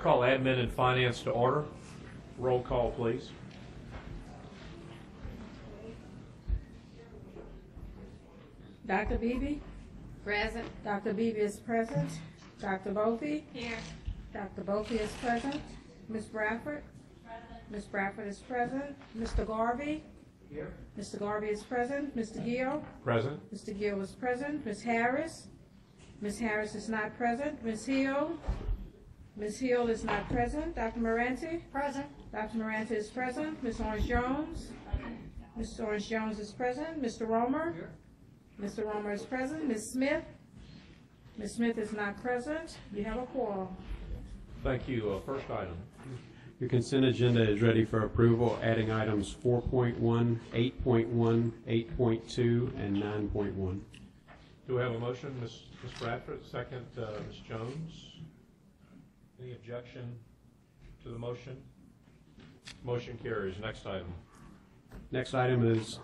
Call admin and finance to order. Roll call, please. Dr. Beebe? Present. Dr. Beebe is present. Dr. Bofi? Here. Dr. Bofi is present. Ms. Bradford? Present. Ms. Bradford is present. Mr. Garvey? Here. Mr. Garvey is present. Mr. Gill? Present. Mr. Gill is present. Ms. Harris? Ms. Harris is not present. Ms. Hill? Ms. Hill is not present. Dr. Moranti? Present. Dr. Moranti is present. Ms. Orange-Jones? Ms. Orange-Jones is present. Mr. Romer? Here. Mr. Romer is present. Ms. Smith? Ms. Smith is not present. You have a quorum. Thank you. First item. Your consent agenda is ready for approval, adding items 4.1, 8.1, 8.2, and 9.1. Do we have a motion? Ms. Bradford, second, Ms. Jones. Any objection to the motion? Motion carries. Next item. Next item is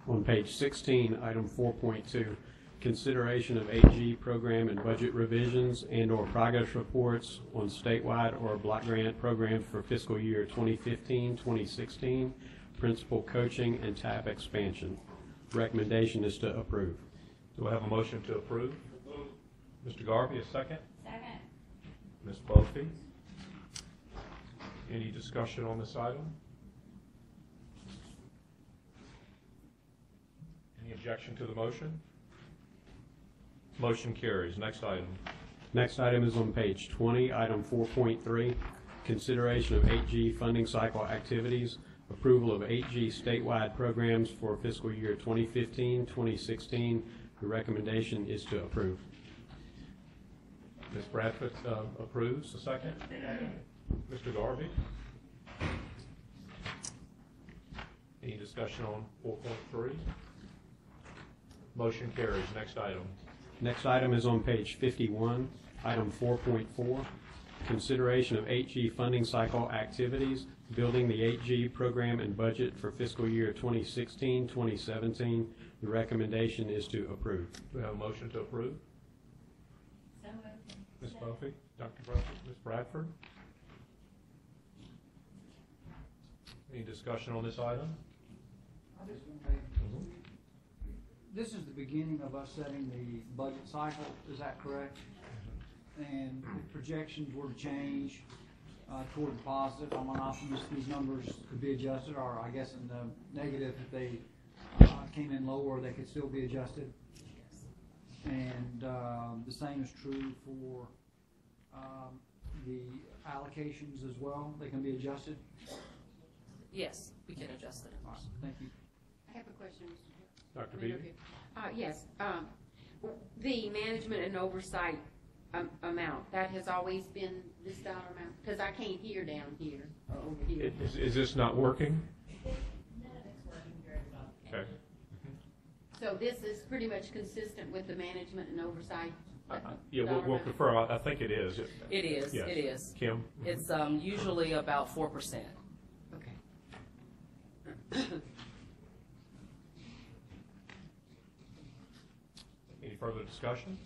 on page 16, item 4.2, consideration of AG program and budget revisions and/or progress reports on statewide or block grant programs for fiscal year 2015-2016, principal coaching and TAP expansion. Recommendation is to approve. Do I have a motion to approve? Mr. Garvey, a second. Second. Ms. Bofi. Any discussion on this item? Any objection to the motion? Motion carries. Next item. Next item is on page 20, item 4.3, consideration of 8G funding cycle activities, approval of 8G statewide programs for fiscal year 2015-2016. The recommendation is to approve. Ms. Bradford approves. A second. Mr. Garvey. Any discussion on 4.3? Motion carries. Next item. Next item is on page 51, item 4.4, consideration of 8G funding cycle activities, building the 8G program and budget for fiscal year 2016-2017. The recommendation is to approve. Do we have a motion to approve? So moved. Ms. Buffy, Dr. Bradford, Ms. Bradford. Any discussion on this item? I just want to make, this is the beginning of us setting the budget cycle, is that correct? And if projections were to change toward the positive, I'm an optimist these numbers could be adjusted, or I guess in the negative, if they came in lower, they could still be adjusted. And the same is true for the allocations as well, they can be adjusted? Yes, we can adjust it. All right, thank you. I have a question, Mr. Dr. Beebe? Yes. The management and oversight amount, that has always been this dollar amount? Because I can't hear down here or over here. Is this not working? None of it's working very well. Okay. So this is pretty much consistent with the management and oversight? Yeah, dollar we'll amount? confer. I think it is. It is, Yes. it is. Kim? It's usually about 4%. Okay. Any further discussion?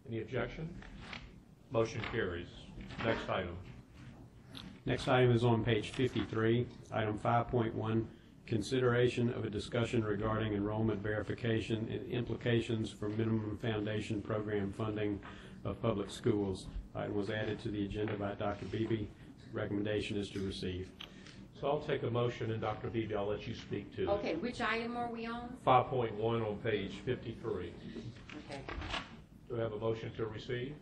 Any objection? Motion carries. Next item. Next item is on page 53, item 5.1, consideration of a discussion regarding enrollment verification and implications for minimum foundation program funding of public schools. Item was added to the agenda by Dr. Beebe. Recommendation is to receive. So I'll take a motion, and Dr. Beebe, I'll let you speak to it. Okay, which item are we on? 5.1 on page 53. Okay. Do we have a motion to receive?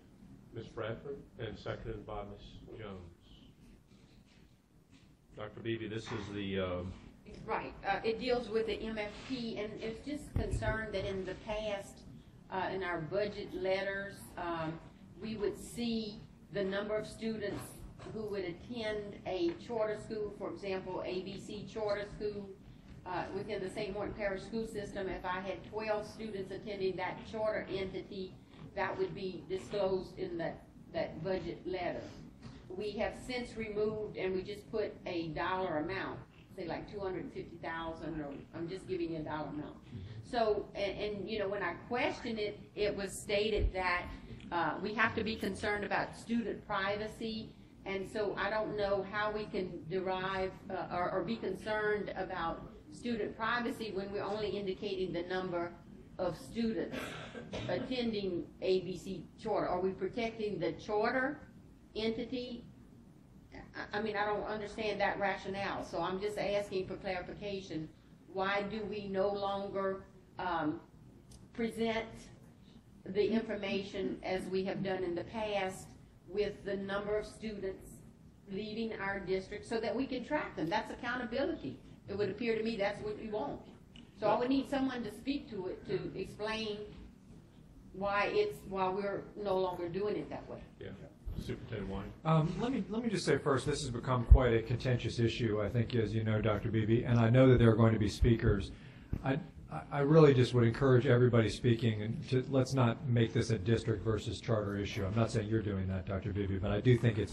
Ms. Bradford, and seconded by Ms. Jones. Dr. Beebe, this is the Right. It deals with the MFP, and it's just concerned that in the past, in our budget letters, we would see the number of students who would attend a charter school, for example, ABC charter school, within the St. Martin Parish school system. If I had 12 students attending that charter entity, that would be disclosed in that budget letter. We have since removed, and we just put a dollar amount, say like 250,000, or I'm just giving you a dollar amount. So, and you know, when I questioned it, it was stated that we have to be concerned about student privacy, and so I don't know how we can derive or be concerned about student privacy when we're only indicating the number of students attending ABC charter. Are we protecting the charter entity? I mean, I don't understand that rationale, so I'm just asking for clarification. Why do we no longer present the information as we have done in the past with the number of students leaving our district so that we can track them? That's accountability. It would appear to me that's what we want. So I would need someone to speak to it to explain why we're no longer doing it that way. Yeah. Superintendent Wine. Let me just say first, this has become quite a contentious issue, I think, as you know, Dr. Beebe, and I know that there are going to be speakers. I really just would encourage everybody speaking, and let's not make this a district versus charter issue. I'm not saying you're doing that, Dr. Beebe, but I do think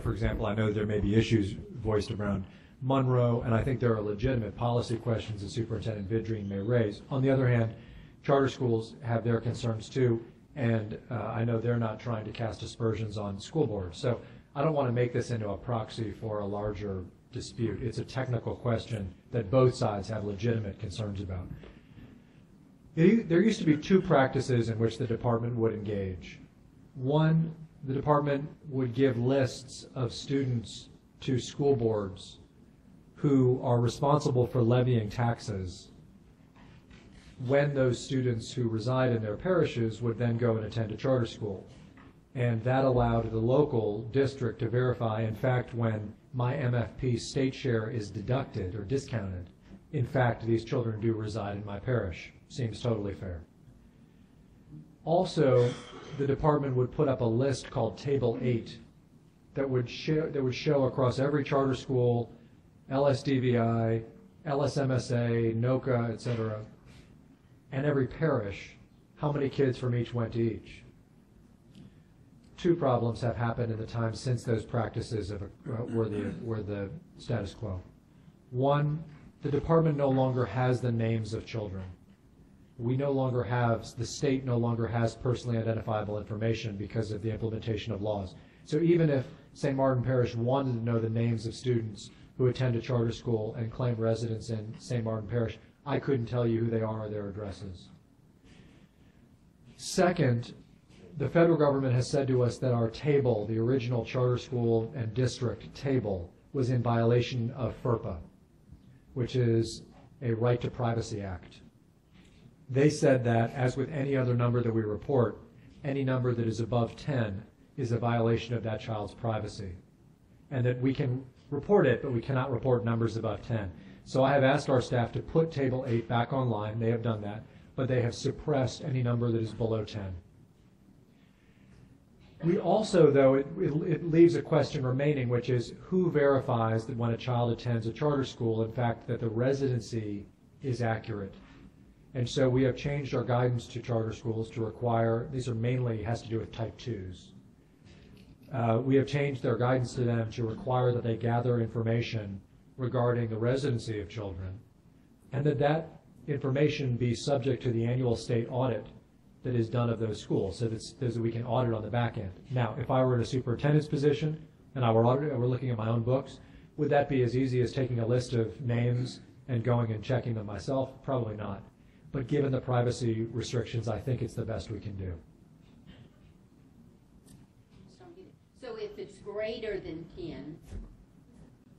for example, I know there may be issues voiced around Monroe, and I think there are legitimate policy questions that Superintendent Vidrine may raise. On the other hand, charter schools have their concerns too, and I know they're not trying to cast aspersions on school boards. So I don't want to make this into a proxy for a larger dispute. It's a technical question that both sides have legitimate concerns about. There used to be two practices in which the department would engage. One, the department would give lists of students to school boards who are responsible for levying taxes when those students who reside in their parishes would then go and attend a charter school. And that allowed the local district to verify, in fact, when my MFP state share is deducted or discounted, in fact, these children do reside in my parish. Seems totally fair. Also, the department would put up a list called Table 8 that would show across every charter school, LSDVI, LSMSA, NOCA, etc., and every parish, how many kids from each went to each. Two problems have happened in the time since those practices were the status quo. One, the department no longer has the names of children. The state no longer has personally identifiable information because of the implementation of laws. So even if St. Martin Parish wanted to know the names of students who attend a charter school and claim residence in St. Martin Parish, I couldn't tell you who they are or their addresses. Second, the federal government has said to us that our table, the original charter school and district table, was in violation of FERPA, which is a Right to Privacy Act. They said that, as with any other number that we report, any number that is above 10 is a violation of that child's privacy, and that we can report it, but we cannot report numbers above 10. So I have asked our staff to put Table 8 back online. They have done that, but they have suppressed any number that is below 10. We also, though, it leaves a question remaining, which is who verifies that when a child attends a charter school, in fact, that the residency is accurate. And so we have changed our guidance to charter schools to require, these are mainly, has to do with type 2s. We have changed their guidance to them to require that they gather information regarding the residency of children, and that information be subject to the annual state audit that is done of those schools, so that we can audit on the back end. Now, if I were in a superintendent's position and I were looking at my own books, would that be as easy as taking a list of names and going and checking them myself? Probably not. But given the privacy restrictions, I think it's the best we can do. So if it's greater than 10,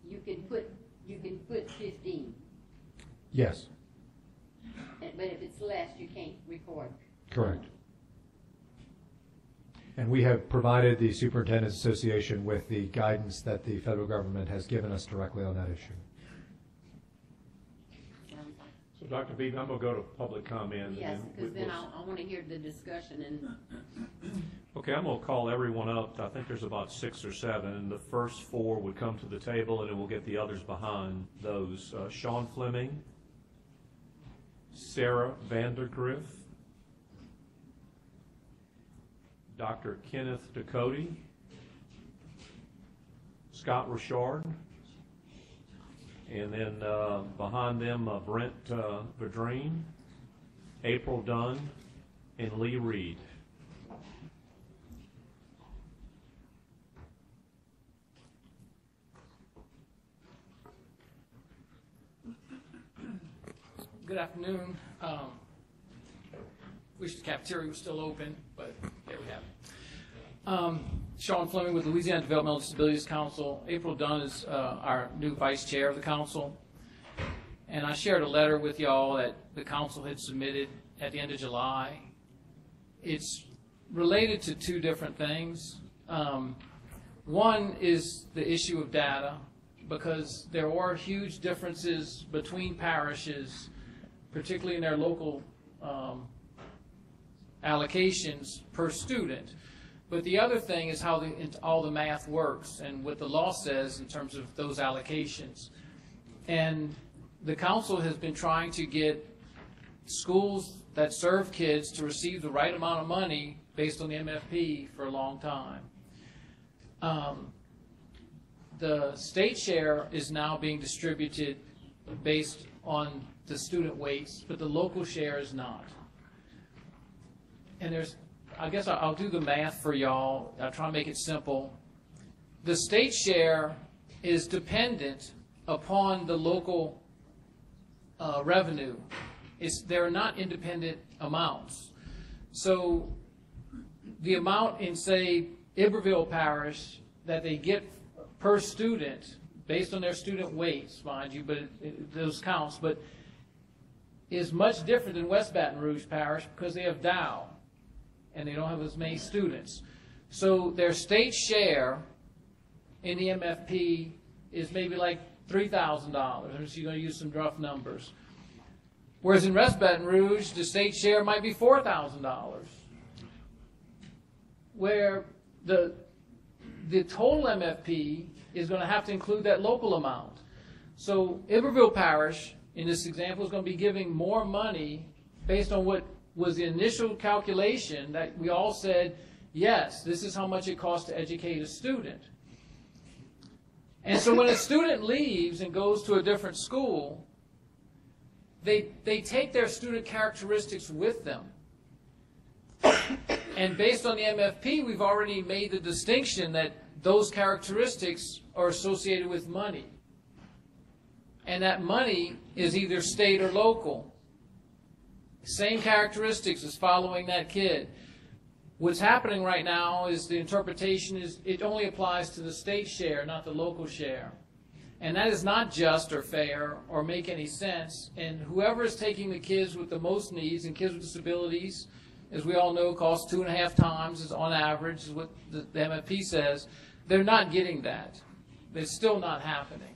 you can put 15. Yes. But if it's less, you can't record. Correct. And we have provided the Superintendent's Association with the guidance that the federal government has given us directly on that issue. So Dr. Beebe, I'm going to go to public comment. Yes, because then I want to hear the discussion. And Okay, I'm going to call everyone up. I think there's about 6 or 7, and the first 4 would come to the table, and then we'll get the others behind those. Sean Fleming, Sarah Vandergriff, Dr. Kenneth Ducote, Scott Richard, and then behind them Brent Vidrine, April Dunn, and Lee Reed. Good afternoon. Wish the cafeteria was still open, but there we have it. Sean Fleming with Louisiana Developmental Disabilities Council. April Dunn is our new vice chair of the council. And I shared a letter with y'all that the council had submitted at the end of July. It's related to two different things. One is the issue of data, because there are huge differences between parishes, particularly in their local allocations per student. But the other thing is how all the math works and what the law says in terms of those allocations. And the council has been trying to get schools that serve kids to receive the right amount of money based on the MFP for a long time. The state share is now being distributed based on the student weights, but the local share is not. And I guess I'll do the math for y'all. I'll try to make it simple. The state share is dependent upon the local revenue. They're not independent amounts. So the amount in, say, Iberville Parish that they get per student, based on their student weights, mind you, but those counts, but is much different than West Baton Rouge Parish because they have Dow, and they don't have as many students. So their state share in the MFP is maybe like $3,000. I'm just going to use some rough numbers. Whereas in West Baton Rouge, the state share might be $4,000. Where the total MFP is going to have to include that local amount. So Iberville Parish, in this example, is going to be giving more money based on what was the initial calculation that we all said, yes, this is how much it costs to educate a student. And so when a student leaves and goes to a different school, they take their student characteristics with them. And based on the MFP, we've already made the distinction that those characteristics are associated with money. And that money is either state or local. Same characteristics as following that kid. What's happening right now is the interpretation is it only applies to the state share, not the local share. And that is not just or fair or make any sense. And whoever is taking the kids with the most needs, and kids with disabilities, as we all know, costs 2.5 times on average, is what the MFP says. They're not getting that. It's still not happening.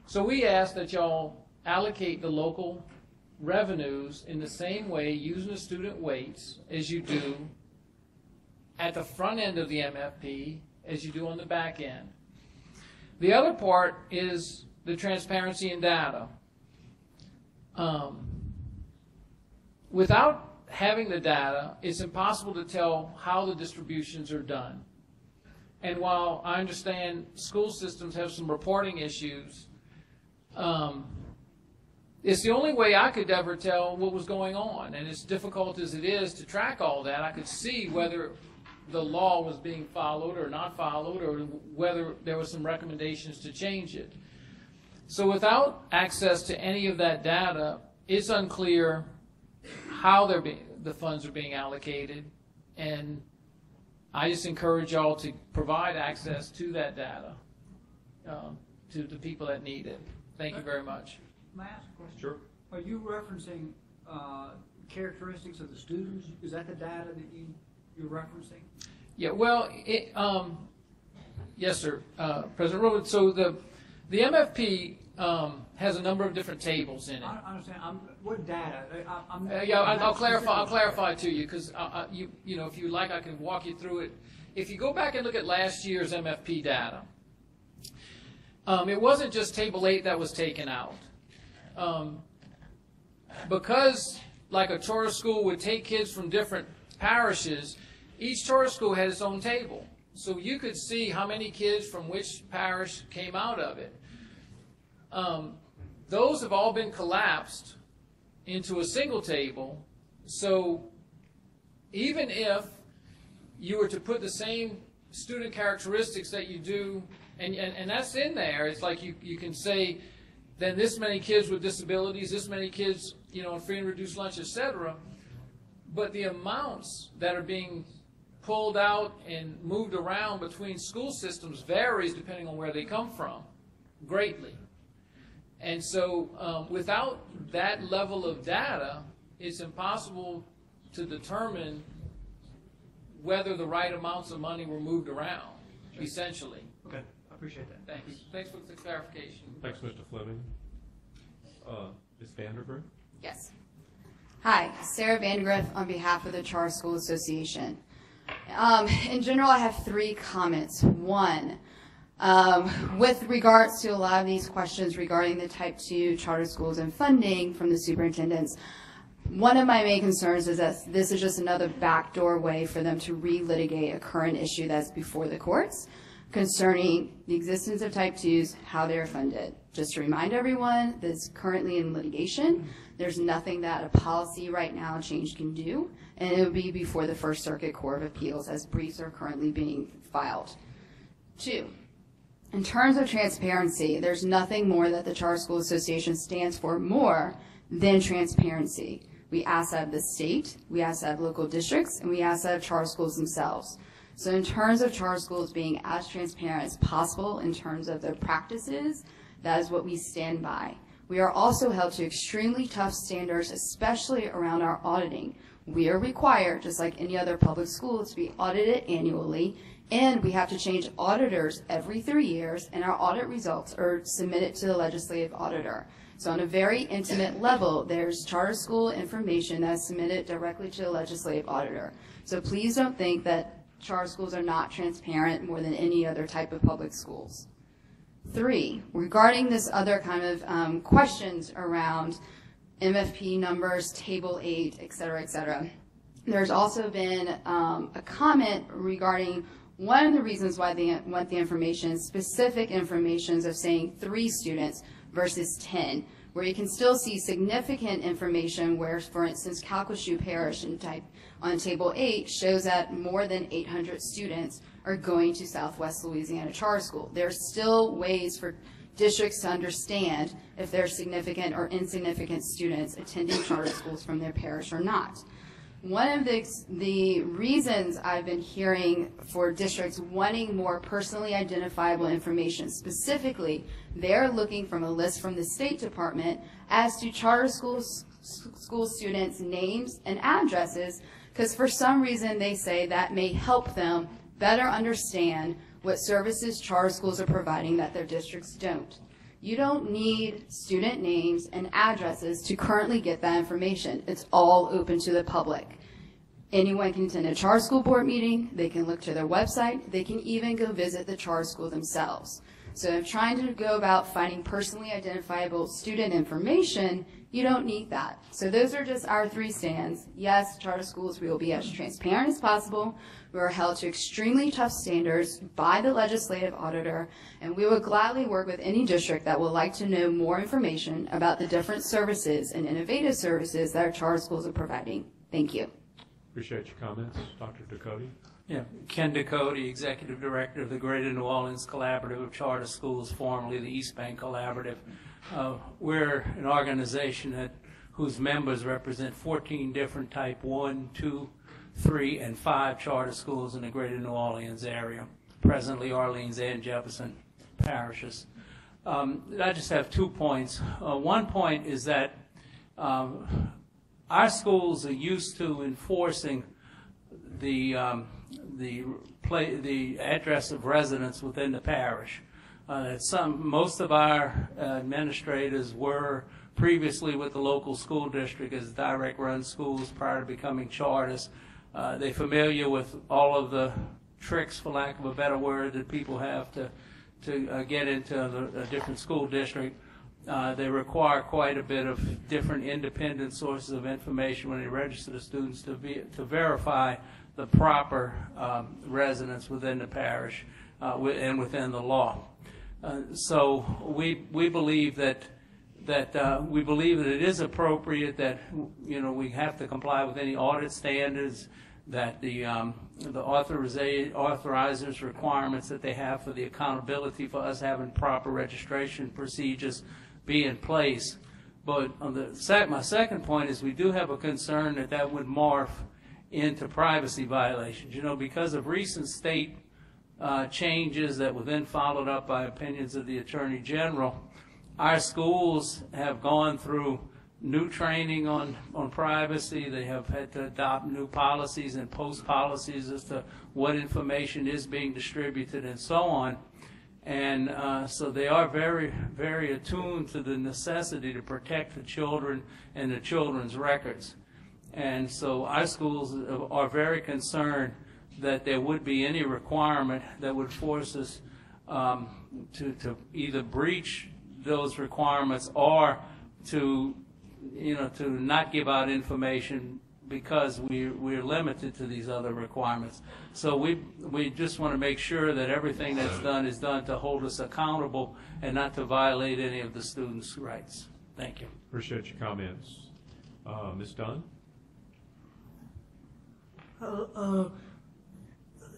So we ask that y'all allocate the local revenues in the same way, using the student weights, as you do at the front end of the MFP as you do on the back end. The other part is the transparency in data. Without having the data, it's impossible to tell how the distributions are done. And while I understand school systems have some reporting issues, it's the only way I could ever tell what was going on. And as difficult as it is to track all that, I could see whether the law was being followed or not followed, or whether there were some recommendations to change it. So without access to any of that data, it's unclear how the funds are being allocated. And I just encourage y'all to provide access to that data to the people that need it. Thank you very much. May I ask a question? Sure. Are you referencing characteristics of the students? Is that the data that you're referencing? Yeah, well, yes, sir, President Rowan. So the MFP has a number of different tables in it. I understand. What data? I'll clarify to you, because you know, if you like, I can walk you through it. If you go back and look at last year's MFP data, it wasn't just Table 8 that was taken out. Because, like a charter school would take kids from different parishes, each charter school had its own table. So you could see how many kids from which parish came out of it. Those have all been collapsed into a single table. So even if you were to put the same student characteristics that you do, and that's in there, it's like you can say, then this many kids with disabilities, this many kids, on free and reduced lunch, etc. But the amounts that are being pulled out and moved around between school systems varies depending on where they come from, greatly. And so without that level of data, it's impossible to determine whether the right amounts of money were moved around, essentially. Okay, I appreciate that. Thanks. Thanks for the clarification. Thanks, Mr. Fleming. Ms. Vandergriff? Yes. Hi, Sarah Vandegrift on behalf of the Charter School Association. In general, I have 3 comments. One, with regards to a lot of these questions regarding the Type 2 charter schools and funding from the superintendents, one of my main concerns is that this is just another backdoor way for them to relitigate a current issue that's before the courts concerning the existence of Type 2s, how they're funded. Just to remind everyone, this is currently in litigation. There's nothing that a policy right now change can do, and it will be before the First Circuit Court of Appeals as briefs are currently being filed. 2, in terms of transparency, there's nothing more that the Charter School Association stands for more than transparency. We ask that of the state, we ask that of local districts, and we ask that of charter schools themselves. So in terms of charter schools being as transparent as possible in terms of their practices, that is what we stand by. We are also held to extremely tough standards, especially around our auditing. We are required, just like any other public school, to be audited annually, and we have to change auditors every 3 years, and our audit results are submitted to the legislative auditor. So on a very intimate level, there's charter school information that is submitted directly to the legislative auditor. So please don't think that charter schools are not transparent more than any other type of public schools. 3, regarding this other kind of questions around MFP numbers, Table 8, et cetera, there's also been a comment regarding one of the reasons why they want the information, specific information of saying 3 students versus 10, where you can still see significant information where, for instance, Calcasieu Parish on Table 8 shows that more than 800 students are going to Southwest Louisiana Charter School. There's still ways for districts to understand if there are significant or insignificant students attending charter schools from their parish or not. One of the reasons I've been hearing for districts wanting more personally identifiable information, specifically, they're looking from a list from the State Department as to charter school students' names and addresses, because for some reason they say that may help them better understand what services charter schools are providing that their districts don't. You don't need student names and addresses to currently get that information. It's all open to the public. Anyone can attend a charter school board meeting, they can look to their website, they can even go visit the charter school themselves. So if trying to go about finding personally identifiable student information, you don't need that. So those are just our 3 stands. Yes, charter schools, we will be as transparent as possible. We are held to extremely tough standards by the legislative auditor, and we will gladly work with any district that would like to know more information about the different services and innovative services that our charter schools are providing. Thank you. Appreciate your comments. Dr. Ducote? Yeah, Ken Ducote, Executive Director of the Greater New Orleans Collaborative of Charter Schools, formerly the East Bank Collaborative. We're an organization whose members represent 14 different Type 1, 2, 3, and 5 charter schools in the Greater New Orleans area, presently Orleans and Jefferson parishes. I just have 2 points. One point is that our schools are used to enforcing the address of residence within the parish. Most of our administrators were previously with the local school district as direct run schools prior to becoming charters. They're familiar with all of the tricks, for lack of a better word, that people have to get into a different school district. They require quite a bit of different independent sources of information when they register the students to verify the proper residence within the parish and within the law. So we believe that it is appropriate that we have to comply with any audit standards, that the authorizers requirements that they have for the accountability for us having proper registration procedures, be in place. But on my second point is we do have a concern that that would morph into privacy violations. You know, because of recent state changes that were then followed up by opinions of the Attorney General, our schools have gone through new training on privacy. They have had to adopt new policies and post policies as to what information is being distributed and so on. And so they are very, very attuned to the necessity to protect the children and the children's records. And so our schools are very concerned that there would be any requirement that would force us to either breach those requirements or to not give out information because we're limited to these other requirements. So we just want to make sure that everything that's done is done to hold us accountable and not to violate any of the students' rights. Thank you. Appreciate your comments. Ms. Dunn?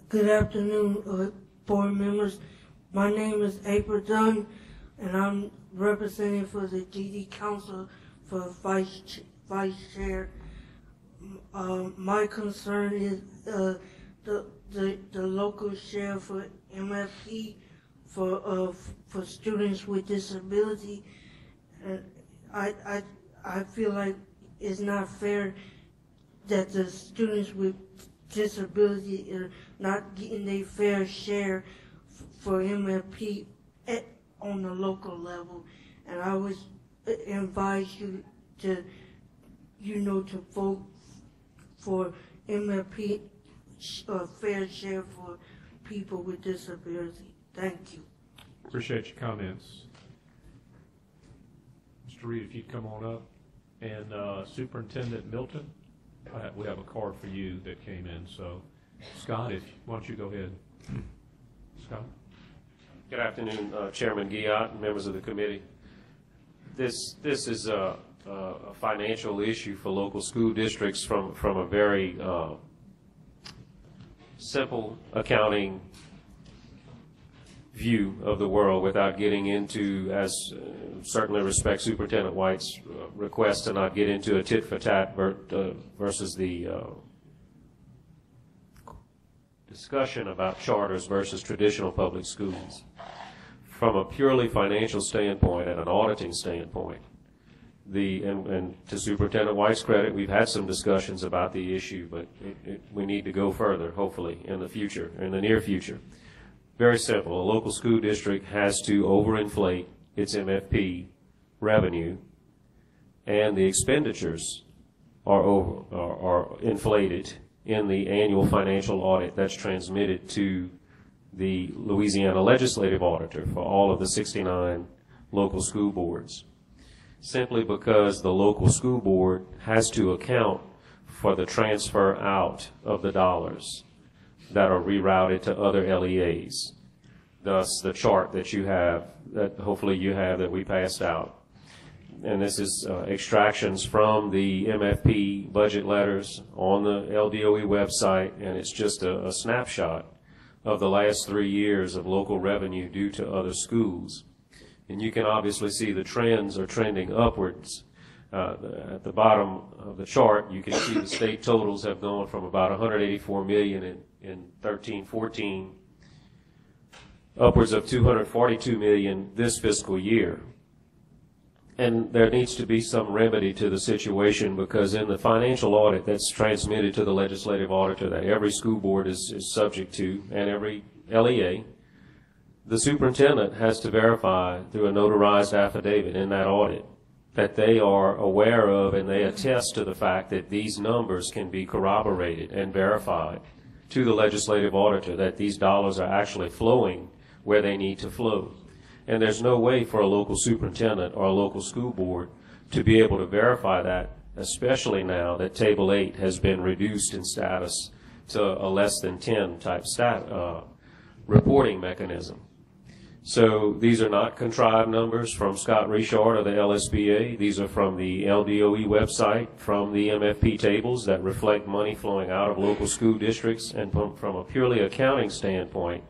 Good afternoon, board members. My name is April Dunn, and I'm representing for the DD Council for Vice Chair. My concern is the local share for MFP for students with disability. I feel like it's not fair that the students with disability are not getting their fair share for MFP on the local level, and I would advise you to vote for MFP, fair share for people with disability. Thank you. Appreciate your comments. Mr. Reed, if you'd come on up. And Superintendent Milton, we have a card for you that came in. So, Scott, why don't you go ahead. Scott? Good afternoon, Chairman Guillotte and members of the committee. This is a financial issue for local school districts from a very simple accounting view of the world without getting into, as certainly respect Superintendent White's request to not get into a tit-for-tat versus the discussion about charters versus traditional public schools. From a purely financial standpoint and an auditing standpoint, and to Superintendent White's credit, we've had some discussions about the issue, but we need to go further, hopefully, in the near future. Very simple. A local school district has to overinflate its MFP revenue, and the expenditures are inflated in the annual financial audit that's transmitted to the Louisiana Legislative Auditor for all of the 69 local school boards, simply because the local school board has to account for the transfer out of the dollars that are rerouted to other LEAs. Thus, the chart that you have, that hopefully you have, that we passed out. And this is extractions from the MFP budget letters on the LDOE website, and it's just a snapshot of the last 3 years of local revenue due to other schools. And you can obviously see the trends are trending upwards. At the bottom of the chart, you can see the state totals have gone from about $184 million in 13-14, upwards of $242 million this fiscal year. And there needs to be some remedy to the situation, because in the financial audit that's transmitted to the legislative auditor that every school board is subject to, and every LEA, the superintendent has to verify through a notarized affidavit in that audit that they are aware of and they attest to the fact that these numbers can be corroborated and verified to the legislative auditor, that these dollars are actually flowing where they need to flow. And there's no way for a local superintendent or a local school board to be able to verify that, especially now that Table 8 has been reduced in status to a less than 10 type reporting mechanism. So these are not contrived numbers from Scott Richard or the LSBA. These are from the LDOE website, from the MFP tables that reflect money flowing out of local school districts. And from a purely accounting standpoint,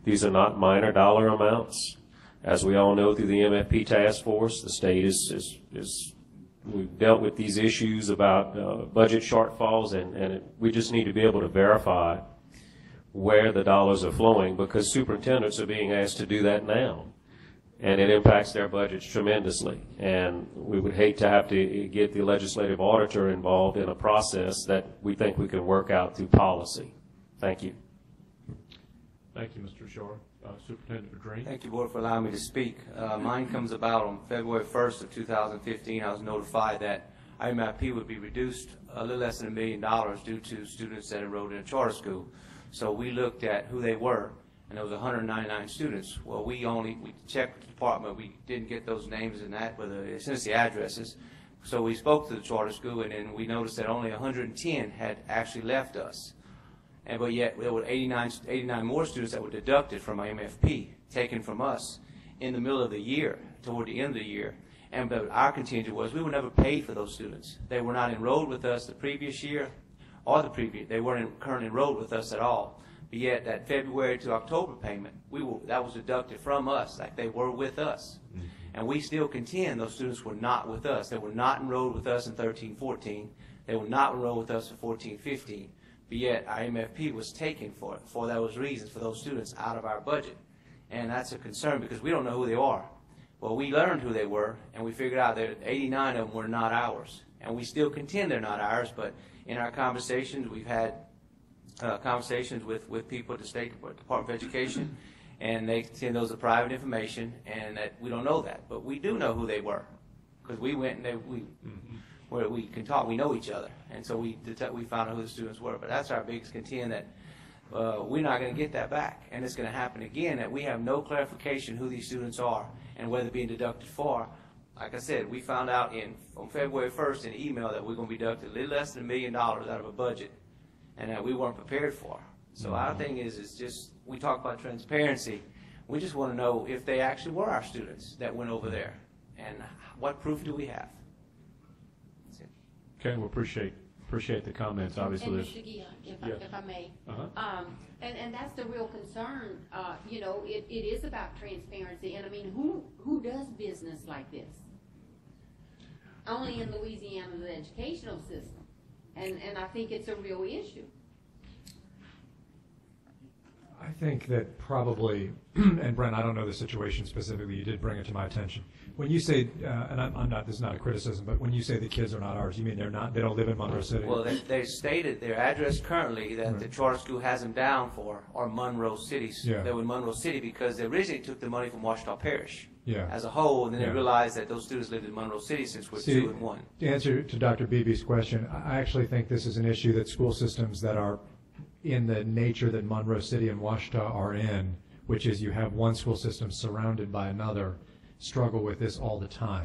these are not minor dollar amounts. As we all know through the MFP task force, the state we've dealt with these issues about budget shortfalls, and we just need to be able to verify where the dollars are flowing, because superintendents are being asked to do that now, and it impacts their budgets tremendously. And we would hate to have to get the legislative auditor involved in a process that we think we can work out through policy. Thank you. Thank you, Mr. Shore. Superintendent Verdreen. Thank you, Board, for allowing me to speak. Mine comes about on February 1st of 2015. I was notified that IMIP would be reduced a little less than $1 million due to students that enrolled in a charter school. So we looked at who they were, and there was 199 students. Well, we checked the department. We didn't get those names and that, but they sent us the addresses. So we spoke to the charter school, and then we noticed that only 110 had actually left us. But yet there were 89 more students that were deducted from our MFP, taken from us in the middle of the year, toward the end of the year. And but our contingent was we were never paid for those students. They were not enrolled with us the previous year or the previous. They weren't currently enrolled with us at all. But yet that February to October payment, that was deducted from us, like they were with us. Mm-hmm. And we still contend those students were not with us. They were not enrolled with us in 13-14. They were not enrolled with us in 14-15. But yet our MFP was taken for those reasons, for those students out of our budget. And that's a concern because we don't know who they are. Well, we learned who they were, and we figured out that 89 of them were not ours. And we still contend they're not ours, but in our conversations, we've had conversations with people at the State Department of Education, and they contend those are private information, and that we don't know that. But we do know who they were, because we went and where we can talk, we know each other, and so we found out who the students were. But that's our biggest contend, that we're not going to get that back, and it's going to happen again, that we have no clarification who these students are and whether being deducted for. Like I said, we found out on February 1st in an email that we're going to be deducted a little less than $1 million out of a budget, and that we weren't prepared for. So our thing is just, we talk about transparency. We just want to know if they actually were our students that went over there, and what proof do we have? Okay, we appreciate the comments. Obviously, and Mr. Guion, if I may, and that's the real concern. You know, it is about transparency, and I mean, who does business like this? Only in Louisiana's educational system, and I think it's a real issue. I think that probably, and Brent, I don't know the situation specifically. You did bring it to my attention. When you say, and I'm not, this is not a criticism, but when you say the kids are not ours, you mean they don't live in Monroe City? Well, they stated their address currently that the charter school has them down for are Monroe City. Yeah. They were in Monroe City because they originally took the money from Washita Parish as a whole, and then they realized that those students lived in Monroe City since we're 2 and 1. To answer to Dr. Beebe's question, I actually think this is an issue that school systems that are in the nature that Monroe City and Washita are in, which is you have one school system surrounded by another, struggle with this all the time.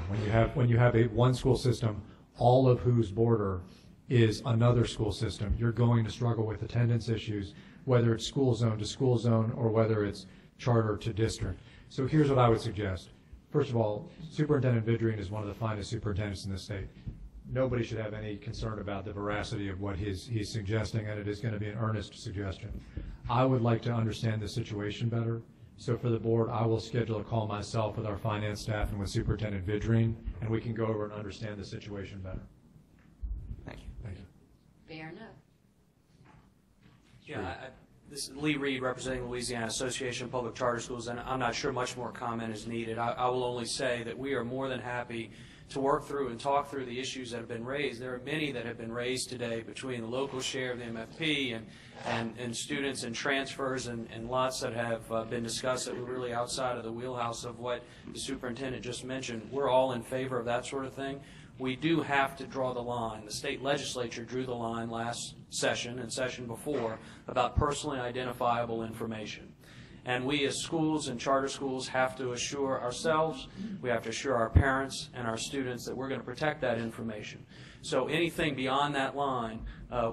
When you have one school system, all of whose border is another school system, you're going to struggle with attendance issues, whether it's school zone to school zone or whether it's charter to district. So here's what I would suggest. First of all, Superintendent Vidrine is one of the finest superintendents in the state. Nobody should have any concern about the veracity of what he's suggesting, and it is going to be an earnest suggestion. I would like to understand the situation better. So for the board, I will schedule a call myself with our finance staff and with Superintendent Vidrine, and we can go over and understand the situation better. Thank you. Thank you. Fair enough. Yeah, this is Lee Reed representing Louisiana Association of Public Charter Schools, and I'm not sure much more comment is needed. I will only say that we are more than happy to work through and talk through the issues that have been raised. There are many that have been raised today between the local share of the MFP and students and transfers and lots that have been discussed that were really outside of the wheelhouse of what the superintendent just mentioned. We're all in favor of that sort of thing. We do have to draw the line. The state legislature drew the line last session and session before about personally identifiable information. And we as schools and charter schools have to assure ourselves, we have to assure our parents and our students that we're going to protect that information. So anything beyond that line,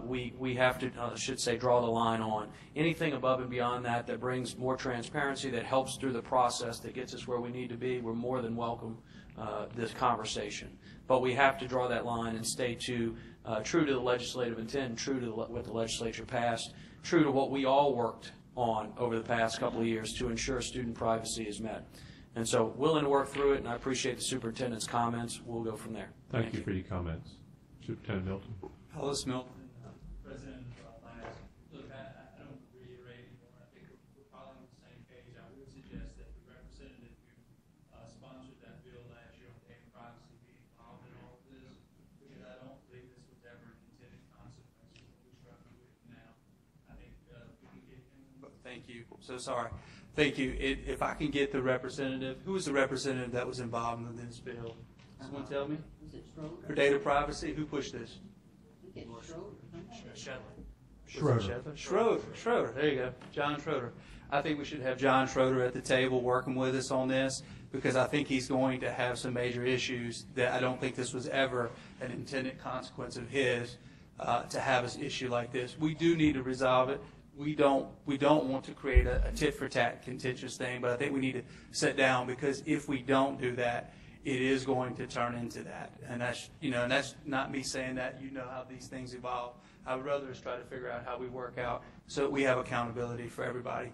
we have to, should say, draw the line on. Anything above and beyond that that brings more transparency, that helps through the process, that gets us where we need to be, we're more than welcome this conversation. But we have to draw that line and stay true to the legislative intent, true to what the legislature passed, true to what we all worked on over the past couple of years to ensure student privacy is met. And so willing to work through it, and I appreciate the superintendent's comments. We'll go from there. Thank you for your comments. Superintendent Milton. Hollis Milton. President Myers, look, I don't reiterate anymore. I think we're probably on the same page. I would suggest that the representative who sponsored that bill last year on data privacy be involved in all of this, because I don't believe this was ever an intended consequence of what we're struggling with now. I think we can get him. Thank you. So sorry. Thank you. If I can get the representative, who was the representative that was involved in this bill? Someone tell me? Was it Schroeder? For data privacy, who pushed this? I think it's Schroeder. Schroeder. There you go. John Schroeder. I think we should have John Schroeder at the table working with us on this, because I think he's going to have some major issues that I don't think this was ever an intended consequence of his to have an issue like this. We do need to resolve it. We don't want to create a tit for tat contentious thing, but I think we need to sit down, because if we don't do that, it is going to turn into that. And that's, and that's not me saying that, how these things evolve. I would rather just try to figure out how we work out so that we have accountability for everybody.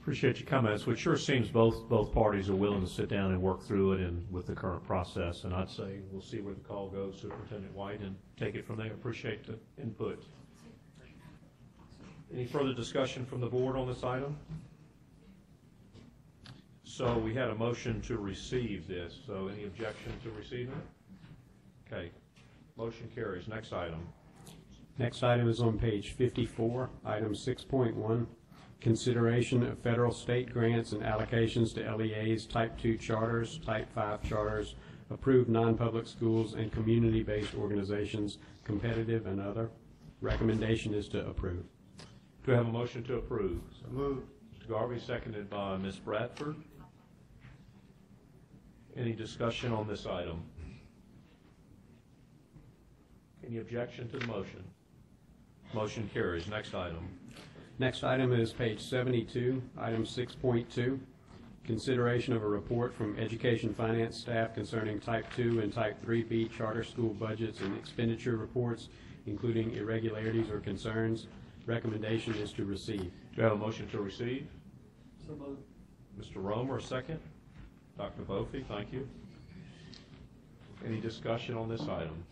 Appreciate your comments, which sure seems both parties are willing to sit down and work through it and with the current process. And I'd say we'll see where the call goes, Superintendent White, and take it from there. Appreciate the input. Any further discussion from the board on this item? So we had a motion to receive this. So any objection to receiving it? Okay. Motion carries. Next item. Next item is on page 54, item 6.1, consideration of federal state grants and allocations to LEAs, Type 2 charters, Type 5 charters, approved non-public schools, and community-based organizations, competitive and other. Recommendation is to approve. Do we have a motion to approve? So moved. Mr. Garvey, seconded by Ms. Bradford. Any discussion on this item? Any objection to the motion? Motion carries. Next item. Next item is page 72, item 6.2, consideration of a report from education finance staff concerning Type 2 and Type 3B charter school budgets and expenditure reports, including irregularities or concerns. Recommendation is to receive. Do you have a motion to receive? So moved. Mr. Romer, second. Dr. Bofi, thank you. Any discussion on this item?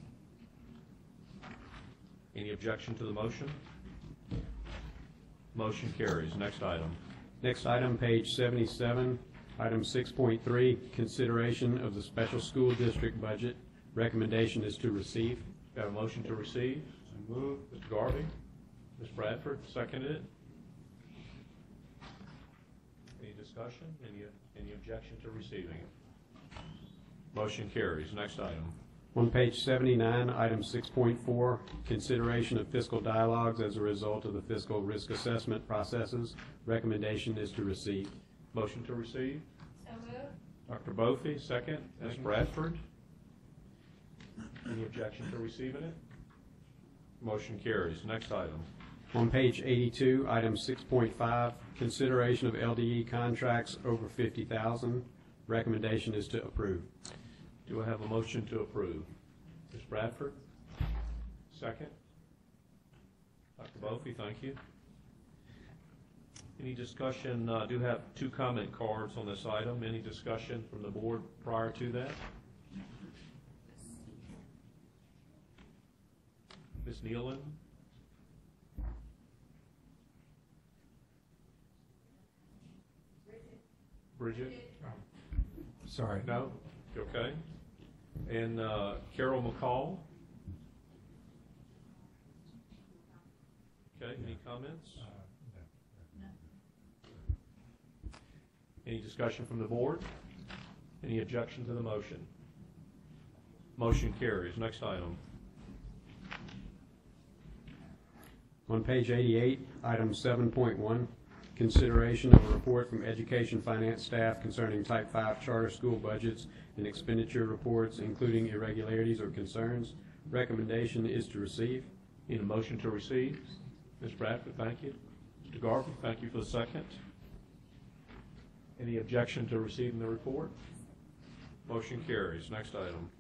Any objection to the motion? Motion carries. Next item. Next item, page 77, item 6.3, consideration of the special school district budget. Recommendation is to receive. Do you have a motion to receive? Move. Mr. Garvey. Ms. Bradford, seconded it. Any discussion? Any objection to receiving it? Motion carries. Next item. On page 79, item 6.4, consideration of fiscal dialogues as a result of the fiscal risk assessment processes. Recommendation is to receive. Motion to receive? So moved. Dr. Bofi, second. Ms. Bradford. Any objection to receiving it? Motion carries. Next item. On page 82, item 6.5, consideration of LDE contracts over $50,000. Recommendation is to approve. Do I have a motion to approve? Ms. Bradford? Second. Dr. Bofi, thank you. Any discussion? I do have two comment cards on this item. Any discussion from the board prior to that? Ms. Nealon? Bridget? Sorry. No? You okay? And Carol McCall? Okay, any comments? No. Any discussion from the board? Any objection to the motion? Motion carries. Next item. On page 88, item 7.1, consideration of a report from education finance staff concerning Type 5 charter school budgets and expenditure reports, including irregularities or concerns. Recommendation is to receive. Need a motion to receive? Ms. Bradford, thank you. Mr. Garvey, thank you for the second. Any objection to receiving the report? Motion carries. Next item.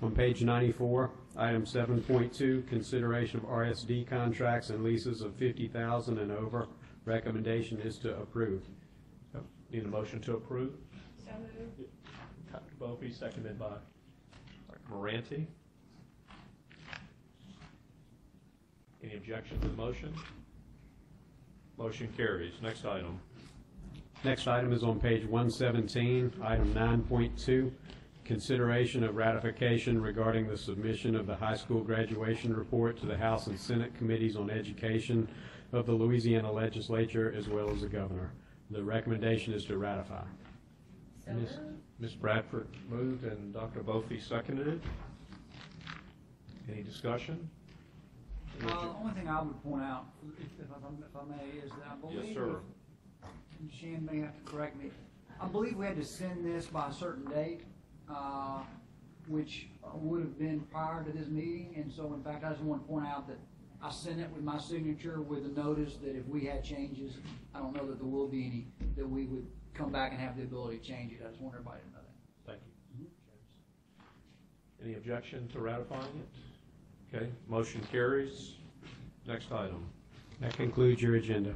On page 94, item 7.2, consideration of RSD contracts and leases of $50,000 and over. Recommendation is to approve. Need a motion to approve? So moved. Dr. Bopey, seconded by Dr. Moranti. Any objection to the motion? Motion carries. Next item. Next item is on page 117, item 9.2, consideration of ratification regarding the submission of the high school graduation report to the House and Senate Committees on Education of the Louisiana Legislature as well as the governor. The recommendation is to ratify. So moved. Ms. Bradford moved and Dr. Bopey seconded it. Any discussion? The only thing I would point out, if I may, is that I believe. Yes, sir. And Shan may have to correct me. I believe we had to send this by a certain date, which would have been prior to this meeting. And so, in fact, I just want to point out that I sent it with my signature with a notice that if we had changes, I don't know that there will be any, that we would come back and have the ability to change it. I just want everybody to know that. Thank you. Any objection to ratifying it? Okay, motion carries. Next item. That concludes your agenda.